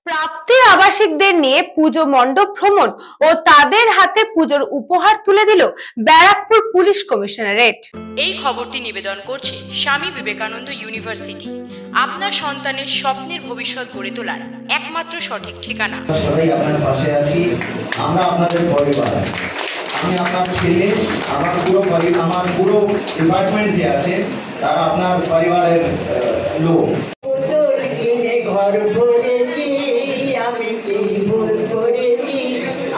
প্রাপ্তির আবাসিকদের নিয়ে পুজো মণ্ডপ ভ্রমণ ও তাদের হাতে পুজোর উপহার তুলে দিল ব্যারাকপুর পুলিশ কমিশনারেট। এই খবরটি নিবেদন করছে স্বামী বিবেকানন্দ ইউনিভার্সিটি, আপনার সন্তানের স্বপ্নের ভবিষ্যৎ গড়ে তোলার একমাত্র সঠিক ঠিকানা। সবাই আপনার পাশে আছি, আমরা আপনাদের পরিবার। আমি আপনার ছেলে, আমার পুরো ডিপার্টমেন্ট যে আছে তারা আপনার পরিবারের লোক। ঘর ভরেছি, আমি কি ভুল করেছি,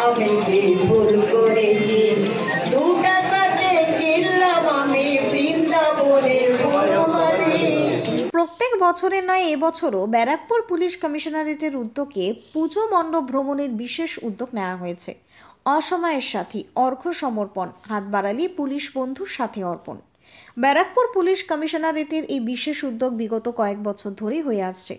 আমি কি ভুল করেছি, 2 টাকাতে কিনলাম আমি বৃন্দাবনের ফুলমালি। প্রত্যেক বছরের নয় এবছরও ব্যারাকপুর পুলিশ কমিশনারেটের উদ্যোগে পুজো মণ্ডপ ভ্রমণের বিশেষ উদ্যোগ নেওয়া হয়েছে। অসময়ের সাথী অর্ঘ্য সমর্পণ, হাত বাড়ালি পুলিশ বন্ধুর সাথে অর্পণ। ব্যারাকপুর পুলিশ কমিশনারেটের এই বিশেষ উদ্যোগ বিগত কয়েক বছর ধরেই হয়ে আসছে।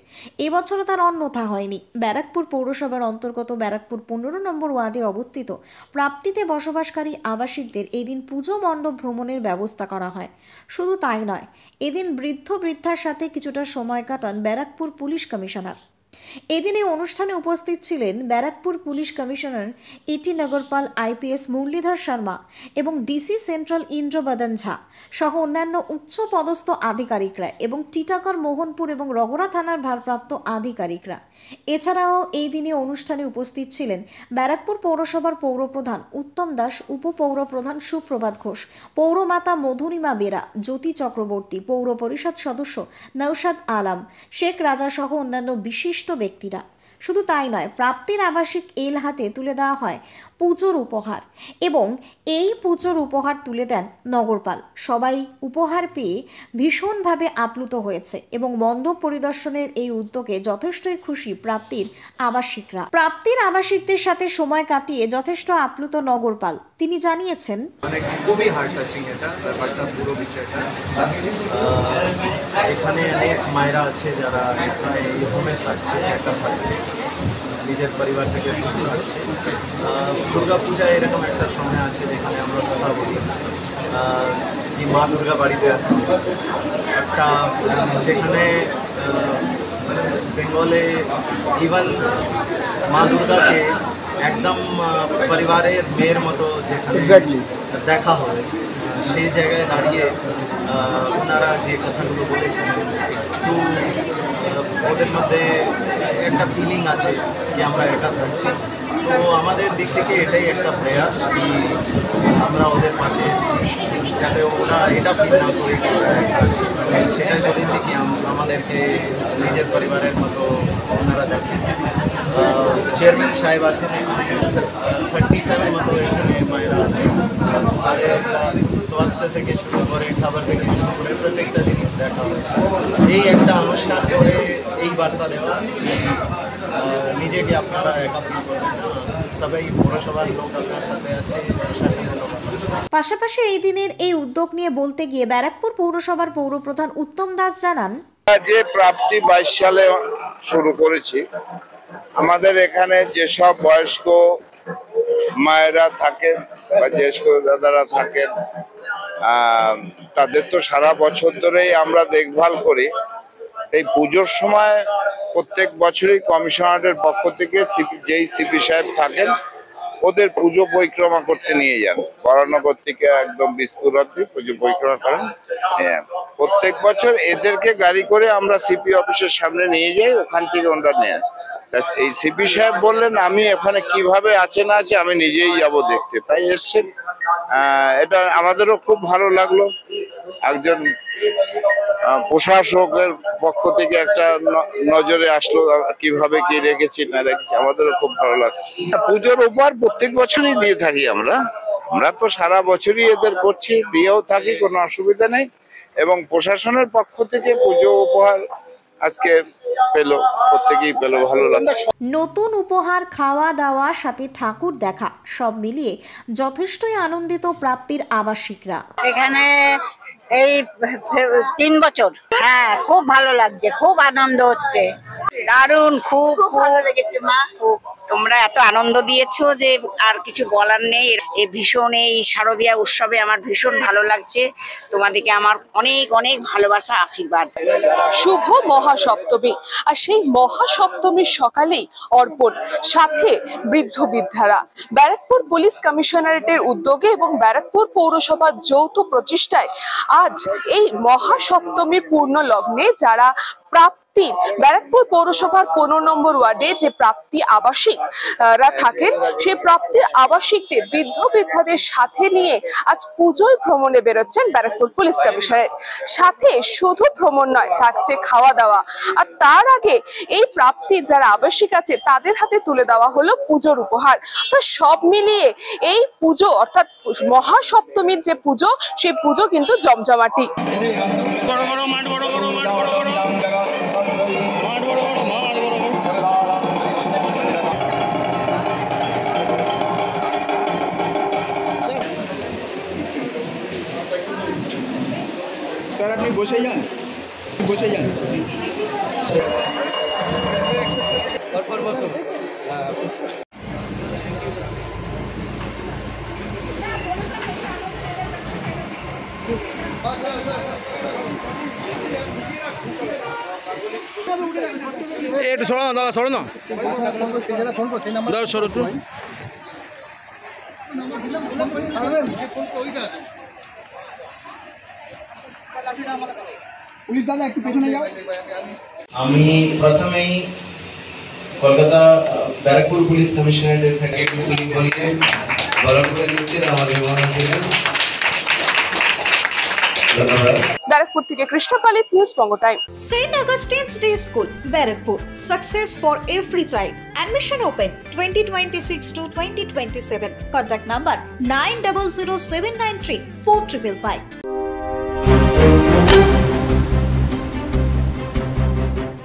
এবছরও তার অন্যথা হয়নি। ব্যারাকপুর পৌরসভার অন্তর্গত ব্যারাকপুর 15 নম্বর ওয়ার্ডে অবস্থিত প্রাপ্তিতে বসবাসকারী আবাসিকদের এদিন পুজো মণ্ডপ ভ্রমণের ব্যবস্থা করা হয়। শুধু তাই নয়, এদিন বৃদ্ধ বৃদ্ধার সাথে কিছুটা সময় কাটান ব্যারাকপুর পুলিশ কমিশনার। এদিন এই অনুষ্ঠানে উপস্থিত ছিলেন ব্যারাকপুর পুলিশ কমিশনার ইটি নগরপাল আইপিএস মুরলীধর শর্মা এবং ডিসি সেন্ট্রাল ইন্দ্রবদন ঝা সহ অন্যান্য উচ্চ পদস্থ আধিকারিকরা এবং টিটাগড়, মোহনপুর এবং রগড়া থানার ভারপ্রাপ্ত আধিকারিকরা। এছাড়াও এই দিনে অনুষ্ঠানে উপস্থিত ছিলেন ব্যারাকপুর পৌরসভার পৌরপ্রধান উত্তম দাস, উপপৌরপ্রধান সুপ্রভাত ঘোষ, পৌরমাতা মধুরিমা বেরা, জ্যোতি চক্রবর্তী, পৌর পরিষদ সদস্য নৌশাদ আলম, শেখ রাজা সহ অন্যান্য বিশিষ্ট ব্যক্তিরা। শুধু তাই নয়, প্রাপ্তির আবাসিক এল হাতে তুলে দেওয়া হয় পুজোর উপহার এবং এই পুজোর উপহার তুলে দেন নগরপাল। সবাই উপহার পেয়ে ভীষণভাবে আপ্লুত হয়েছে এবং মণ্ডপ পরিদর্শনের এই উদ্যোগে যথেষ্টই খুশি প্রাপ্তির আবাসিকরা। প্রাপ্তির আবাসিকদের সাথে সময় কাটিয়ে যথেষ্ট আপ্লুত নগরপাল। তিনি জানিয়েছেন, খুবই হার্ট টাচিং এটা ব্যাপারটা, পুরো বিষয়টা। এখানে অনেক মায়েরা আছে যারা এই হোমে থাকছে, একা থাকছে, নিজের পরিবার থেকে দূর থাকছে। দুর্গা পূজায় এরকম একটা সময় আছে যেখানে আমরা কথা বলি কি মা দুর্গা বাড়িতে আসছে, একটা যেখানে বেঙ্গলে ইভেন মা দুর্গাকে একদম পরিবারের মেয়ের মতো যেখানে দেখা হবে, সেই জায়গায় দাঁড়িয়ে ওনারা যে কথাগুলো বলেছেন একটু ওদের মধ্যে একটা ফিলিং আছে কি আমরা একা থাকছি। তো আমাদের দিক থেকে এটাই একটা প্রয়াস কি আমরা ওদের পাশে এসেছি যাতে ওরা এটা ফিল না করে সেটাই বলেছি কি আমাদেরকে নিজের পরিবারের মতো ওনারা দেখেন। চেয়ারম্যান সাহেব আছেন, 37 মতো এখানে মায়েরা আছে, তাদের স্বাস্থ্য থেকে শুরু করে খাবার থেকে শুরু করে প্রত্যেকটা জিনিস দেখা হয়। এই একটা অনুষ্ঠান করে এই বার্তা দেওয়া নিজেকে আপনারা একা ফিল করবেন না, সবাই পৌরসভার লোক আপনার সাথে আছে, প্রশাসনের লোক। পাশাপাশি এই দিনের এই উদ্যোগ নিয়ে বলতে গিয়ে ব্যারাকপুর পৌরসভার পৌরপ্রধান উত্তম দাস জানান, যে প্রাপ্তি 22 সালে শুরু করেছি, আমাদের এখানে যেসব বয়স্ক মায়েরা থাকেন বা জ্যেষ্ঠ দাদারা থাকেন, তাদের তো সারা বছর ধরেই আমরা দেখভাল করি। এই পুজোর সময় প্রত্যেক বছরই কমিশনারেটের পক্ষ থেকে যেই সিপি সাহেব থাকেন ওদের পুজো পরিক্রমা করতে নিয়ে যান। বরানগর থেকে একদম বিস্কুর অব্দি পুজো পরিক্রমা করেন। প্রত্যেক বছর এদেরকে গাড়ি করে আমরা সিপি অফিসের সামনে নিয়ে যাই, ওখান থেকে ওনারা নেন। এই সিপি সাহেব বললেন আমি এখানে কিভাবে আছে না আছে আমি নিজেই যাব দেখতে, তাই এসছেন। এটা আমাদেরও খুব ভালো লাগলো। একজন প্রশাসকের পক্ষ থেকে একটা নজরে আসলো কিভাবে কি রেখেছি না রেখেছি, আমাদেরও খুব ভালো লাগছে। পুজোর উপহার প্রত্যেক বছরই দিয়ে থাকি আমরা তো সারা বছরই এদের করছি, দিয়েও থাকি, কোনো অসুবিধা নেই। এবং প্রশাসনের পক্ষ থেকে পুজো উপহার আজকে পেলো, প্রত্যেকেই পেলো, ভালো লাগছে। নতুন উপহার, খাওয়া দাওয়া, সাথে ঠাকুর দেখা, সব মিলিয়ে যথেষ্টই আনন্দিত প্রাপ্তির আবাসিকরা। এখানে এই 3 বছর। হ্যাঁ, খুব ভালো লাগছে, খুব আনন্দ হচ্ছে, দারুণ, খুব ভালো লেগেছে মা। তোমরা এত আনন্দ দিয়েছো যে আর কিছু বলার নেই। এই ভীষণ এই শারদীয়া উৎসবে আমার ভীষণ ভালো লাগছে। তোমাদেরকে আমার অনেক অনেক ভালোবাসা, আশীর্বাদ। শুভ মহাসপ্তমী, আর সেই মহাসপ্তমীর সকালেই অর্পণ, সাথে বৃদ্ধ বৃদ্ধারা। ব্যারাকপুর পুলিশ কমিশনারেটের উদ্যোগে এবং ব্যারাকপুর পৌরসভার যৌথ প্রচেষ্টায় আজ এই মহাসপ্তমীর পূর্ণ লগ্নে যারা প্রাপ্তি ব্যারাকপুর পৌরসভার 15 নম্বর ওয়ার্ডে যে প্রাপ্তি আবাসিকরা থাকেন, সেই প্রাপ্তির আবাসিকদের বৃদ্ধ বৃদ্ধাদের সাথে নিয়ে আজ পুজোয় ভ্রমণে বেরোচ্ছেন ব্যারাকপুর পুলিশ কমিশনারেট। সাথে শুধু ভ্রমণ নয়, থাকছে খাওয়া দাওয়া। আর তার আগে এই প্রাপ্তি যারা আবাসিক আছে তাদের হাতে তুলে দেওয়া হলো পুজোর উপহার। তো সব মিলিয়ে এই পুজো অর্থাৎ মহাসপ্তমীর যে পুজো, সেই পুজো কিন্তু জমজমাটি। স্যার আপনি বসে যান, বসে যান। একটু সরো না দাদা, সরো না দাদা, সরো একটু। পুলিশ দাদা একটু পেছনে যাও। আমি প্রথমেই কলকাতা ব্যারাকপুর পুলিশ কমিশনারেটের থেকে তুলি বলিয়ে গরম করে নিচ্ছেন আমাদের মহান ছিলেন। ব্যারাকপুর থেকে কৃষ্ণপালিত, news Banga time. St. Augustine's Day School, Barakpur. Success for every child. Admission open 2026 to 2027. Contact number 900793 4555.